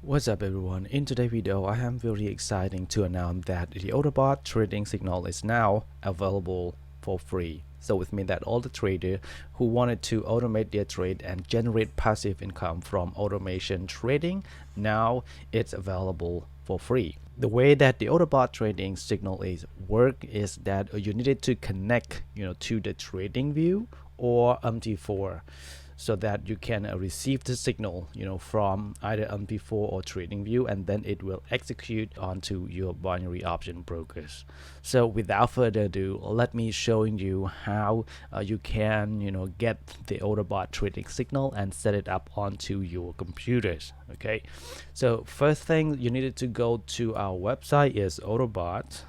What's up everyone, in today's video I am very excited to announce that the Olymp trading signal is now available for free. So it means that all the traders who wanted to automate their trade and generate passive income from automation trading, now it's available for free. The way that the Olymp trading signal is work is that you needed to connect to the trading view or MT4 so that you can receive the signal from either MT4 or trading view, and then it will execute onto your binary option brokers. So without further ado, let me showing you how you can get the Olymp trading signal and set it up onto your computers. Okay, so first thing you needed to go to our website is olymp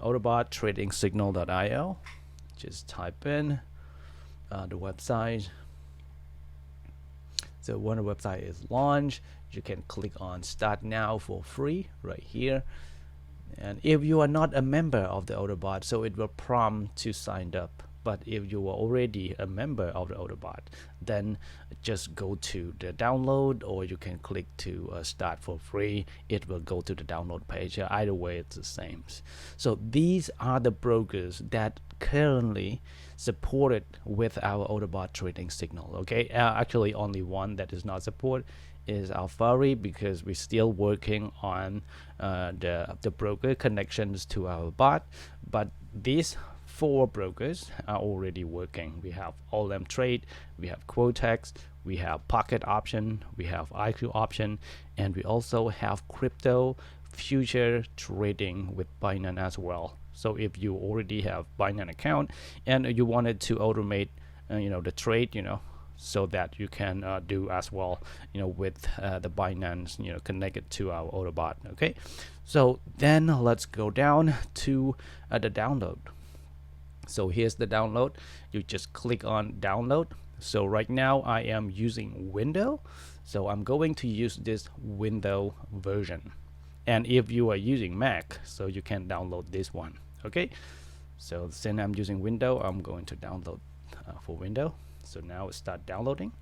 tradingsignal.io. Just type in the website. So when the website is launched, you can click on start now for free right here. And if you are not a member of the Olymp, so it will prompt to sign up. But if you are already a member of the Olymp, then just go to the download, or you can click to start for free. It will go to the download page. Either way, it's the same. So these are the brokers that currently supported with our Olymp trading signal. Okay, actually only one that is not supported is Alpha, because we're still working on the broker connections to our bot, but these 4 brokers are already working. We have Olymp Trade, we have Quotex, we have Pocket Option, we have IQ Option, and we also have crypto future trading with Binance as well. So if you already have Binance account and you wanted to automate the trade, so that you can do as well with the Binance connected to our Olymp. Okay, so then let's go down to the download. So here's the download. You just click on download. So right now I am using Windows, so I'm going to use this Windows version. And if you are using Mac, so you can download this one. Okay, so since I'm using Windows, I'm going to download for Windows. So now it start downloading.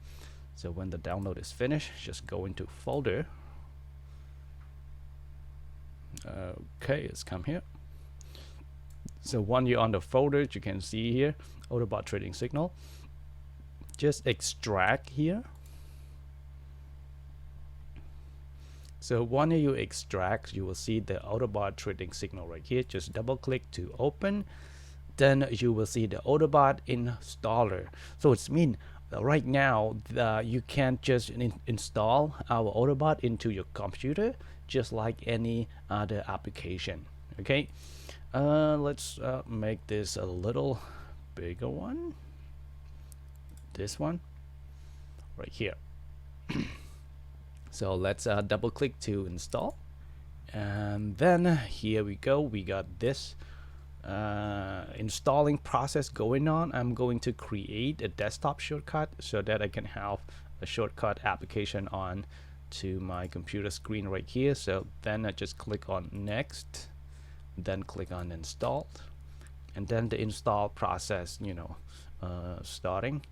So when the download is finished, just go into folder. Okay, it's come here. So when you're on the folder, you can see here Olymp trading signal. Just extract here. So when you extract, you will see the Olymp trading signal right here. Just double click to open. Then you will see the Olymp installer. So it's mean right now you can't just install our Olymp into your computer just like any other application. Okay, let's make this a little bigger one. This one right here. So let's double click to install, and then here we go. We got this installing process going on. I'm going to create a desktop shortcut so that I can have a shortcut application on to my computer screen right here. So then I just click on next, then click on install, and then the install process starting.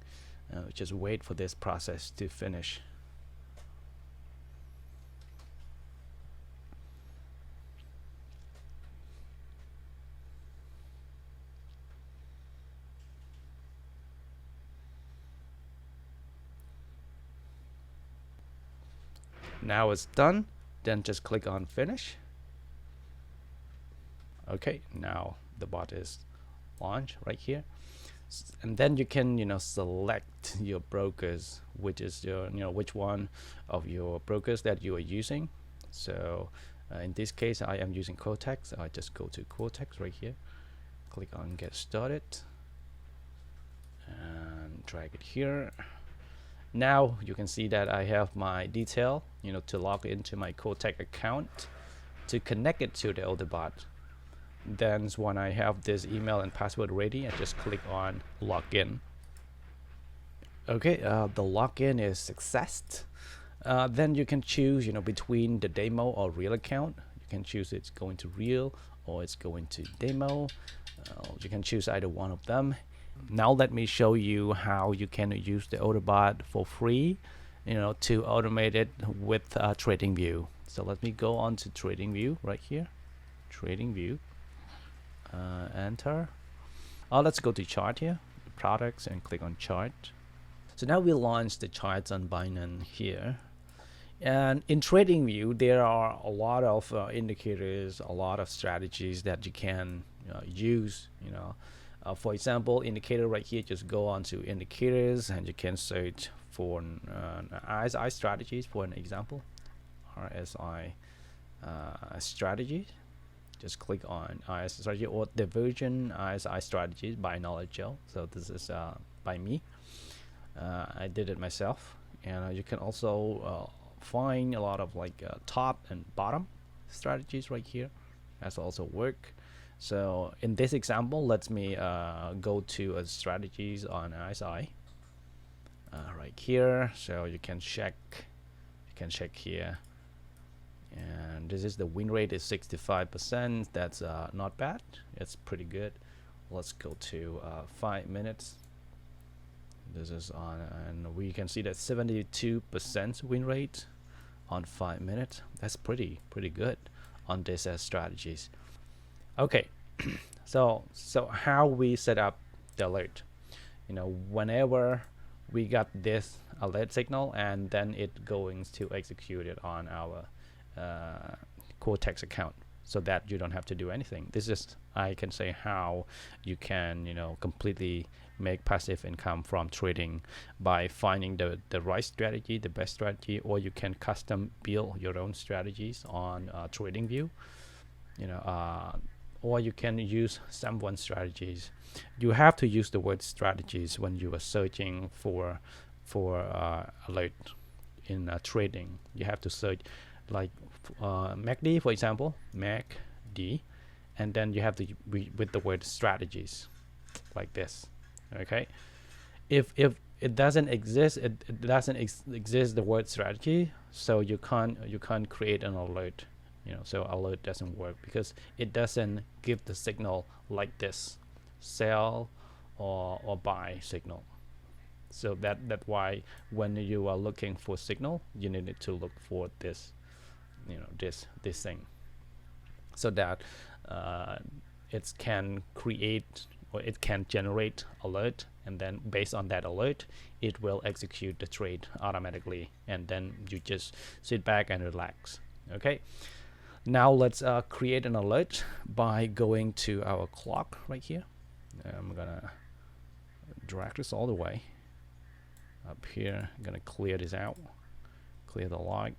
Just wait for this process to finish. Now it's done, then just click on finish. Okay, now the bot is launched right here, and then you can select your brokers, which is your which one of your brokers that you are using. So in this case I am using Quotex. I just go to Quotex right here, click on get started, and drag it here. Now you can see that I have my detail to log into my Quotex account to connect it to the Olymp. Then when I have this email and password ready, I just click on login. Okay, the login is success. Then you can choose between the demo or real account. You can choose it's going to real or it's going to demo. You can choose either one of them. Now let me show you how you can use the Olymp for free to automate it with trading view. So let me go on to trading view right here, trading view, enter. Let's go to chart here, products, and click on chart. So now we launch the charts on Binance here. And in trading view, there are a lot of indicators, a lot of strategies that you can use. For example, indicator right here, just go on to indicators and you can search for RSI strategies, for an example. RSI strategy. Just click on RSI strategy or divergent RSI strategies by Knowledge Gel. So this is by me. I did it myself, and you can also find a lot of like top and bottom strategies right here. That's also work. So in this example, let me go to strategies on RSI right here. So you can check here, and this is the win rate is 65%. That's not bad. It's pretty good. Let's go to 5 minutes. This is on, and we can see that 72% win rate on 5 minutes. That's pretty good on this strategies. Okay, so how we set up the alert? Whenever we got this alert signal, and then it going to execute it on our Quotex account, so that you don't have to do anything. This is, I can say, how you can completely make passive income from trading by finding the right strategy, the best strategy, or you can custom build your own strategies on trading view, or you can use someone strategies. You have to use the word strategies when you are searching for alert in trading. You have to search like MACD, for example, MACD, and then you have to with the word strategies like this. Okay, if it doesn't exist, it doesn't exist the word strategy, so you can't create an alert. So alert doesn't work because it doesn't give the signal like this, sell or buy signal. So that's why when you are looking for signal, you need to look for this, this thing, so that it can create, or it can generate alert, and then based on that alert, it will execute the trade automatically, and then you just sit back and relax. Okay, now let's create an alert by going to our clock right here. I'm gonna drag this all the way up here. I'm gonna clear this out, clear the log,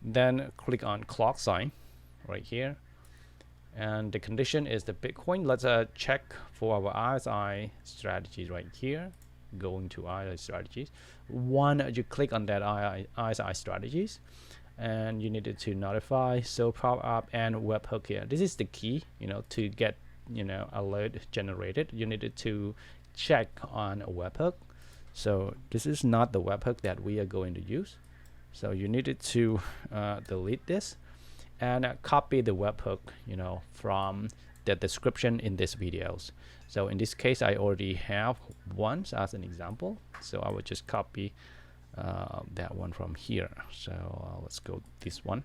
then click on clock sign right here, and the condition is the Bitcoin. Let's check for our RSI strategies right here. Going to RSI strategies, you click on that RSI strategies, and you needed to notify, so power up, and webhook here. This is the key, to get alert generated. You needed to check on a webhook. So this is not the webhook that we are going to use, so you needed to delete this and copy the webhook from the description in these videos. So in this case, I already have one as an example, so I will just copy that one from here. So let's go this one.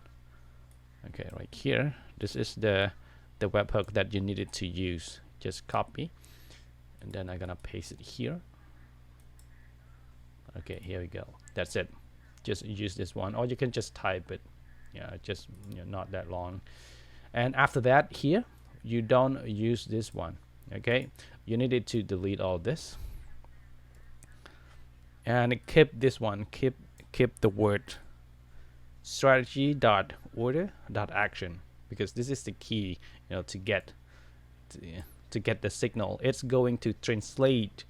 Okay, right here, this is the webhook that you needed to use. Just copy, and then I'm gonna paste it here. Okay, here we go. That's it. Just use this one, or you can just type it. Yeah, just not that long. And after that, here you don't use this one. Okay, you needed to delete all this and keep this one. Keep the word strategy.order.action, because this is the key, to get the signal. It's going to translate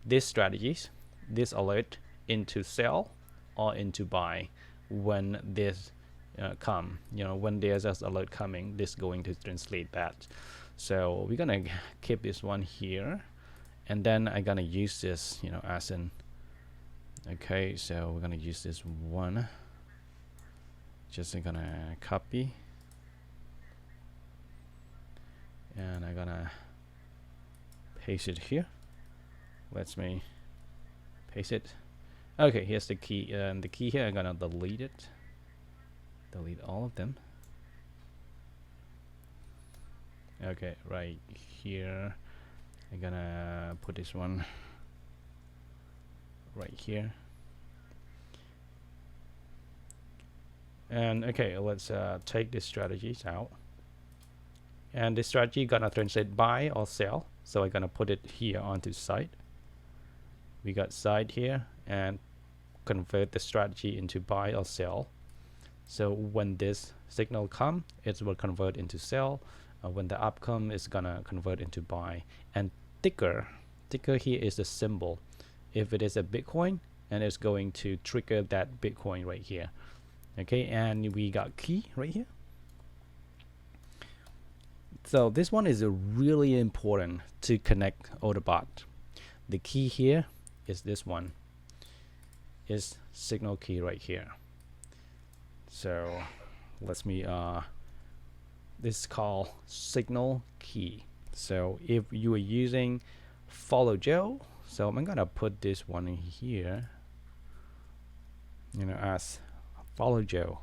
these strategies, this alert, into sell or into buy when this come. When there's an alert coming, this going to translate that. So we're gonna keep this one here, and then I'm gonna use this as an okay. So we're gonna use this one. Just gonna copy, and I'm gonna paste it here. Let me paste it, Okay, here's the key, and the key here I'm gonna delete it, delete all of them. Okay, right here I'm gonna put this one right here. And okay, let's take these strategies out, and this strategy gonna translate buy or sell, so I'm gonna put it here onto side. We got side here, and convert the strategy into buy or sell. So when this signal come, it will convert into sell. When the up come, it's gonna convert into buy. And ticker here is the symbol. If it is a Bitcoin, and it's going to trigger that Bitcoin right here. Okay, and we got key right here. So this one is really important to connect OrderBot. The key here is this one, is signal key right here. So let me this is called signal key. So if you are using follow Joe, so I'm gonna put this one in here, you know, as follow Joe.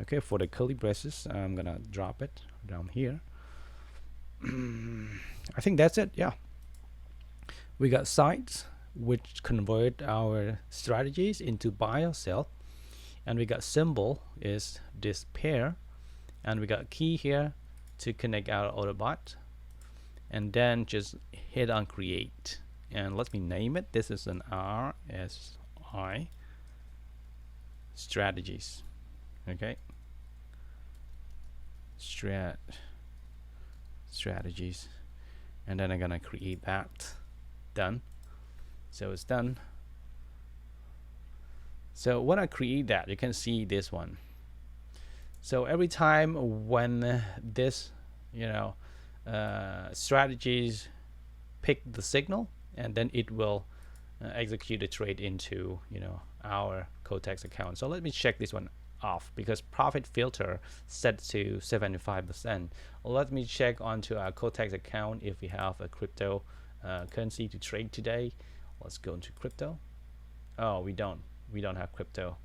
Okay, for the curly braces, I'm gonna drop it down here. I think that's it. Yeah, we got sides which convert our strategies into buy or sell, and we got symbol is this pair, and we got key here to connect our OrderBot, and then just hit on create, and let me name it. This is an RSI strategies. Okay, strategies, and then I'm gonna create that. Done. So it's done. So when I create that, you can see this one. So every time when this, you know, strategies pick the signal, and then it will execute a trade into, you know, our Quotex account. So let me check this one off, because profit filter set to 75%. Let me check onto our Quotex account if we have a crypto currency to trade today. Let's go into crypto. Oh, we don't have crypto.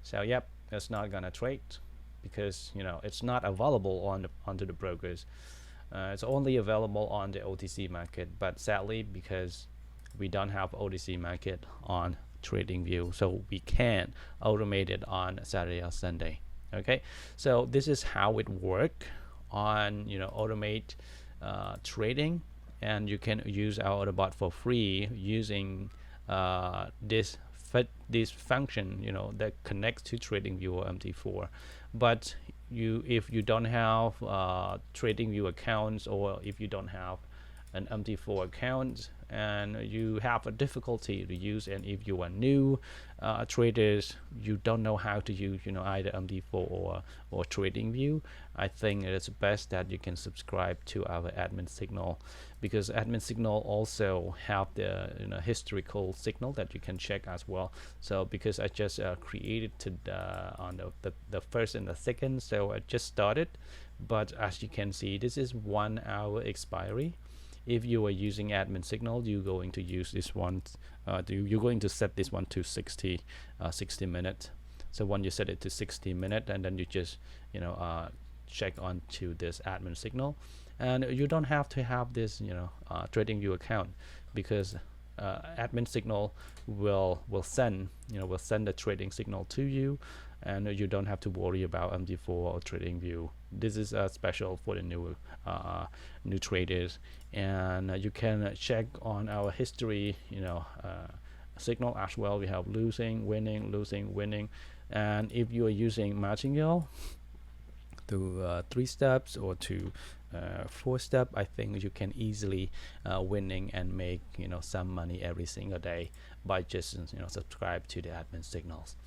So yep, it's not gonna trade, because, you know, it's not available onto the brokers. It's only available on the OTC market, but sadly, because we don't have OTC market on TradingView, so we can't automate it on Saturday or Sunday. Okay, so this is how it works on, you know, automate trading, and you can use our OrderBot for free using this function, you know, that connects to TradingView or MT4. But if you don't have TradingView accounts, or if you don't have an MT4 account, and you have a difficulty to use, and if you are new traders, you don't know how to use, you know, either MT4 or TradingView, I think it's best that you can subscribe to our admin signal, because admin signal also have the, you know, historical signal that you can check as well. So because I just created on the first and the second, so I just started, but as you can see, this is 1 hour expiry. If you are using admin signal, you're going to use this one, you're going to set this one to 60 minutes. So when you set it to 60 minutes, and then you just, you know, check onto this admin signal, and you don't have to have this, you know, TradingView account, because admin signal will send the trading signal to you, and you don't have to worry about MT4 or TradingView. This is special for the new traders, and you can check on our history, you know, signal as well. We have losing, winning, losing, winning, and if you are using martingale to 3 steps or to 4 step, I think you can easily winning and make, you know, some money every single day by just, you know, subscribe to the admin signals.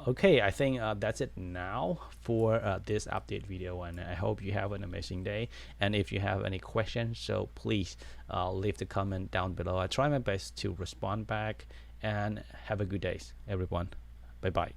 Okay, I think that's it now for this update video, and I hope you have an amazing day. And if you have any questions, so please leave the comment down below. I try my best to respond back, and have a good day, everyone. Bye bye.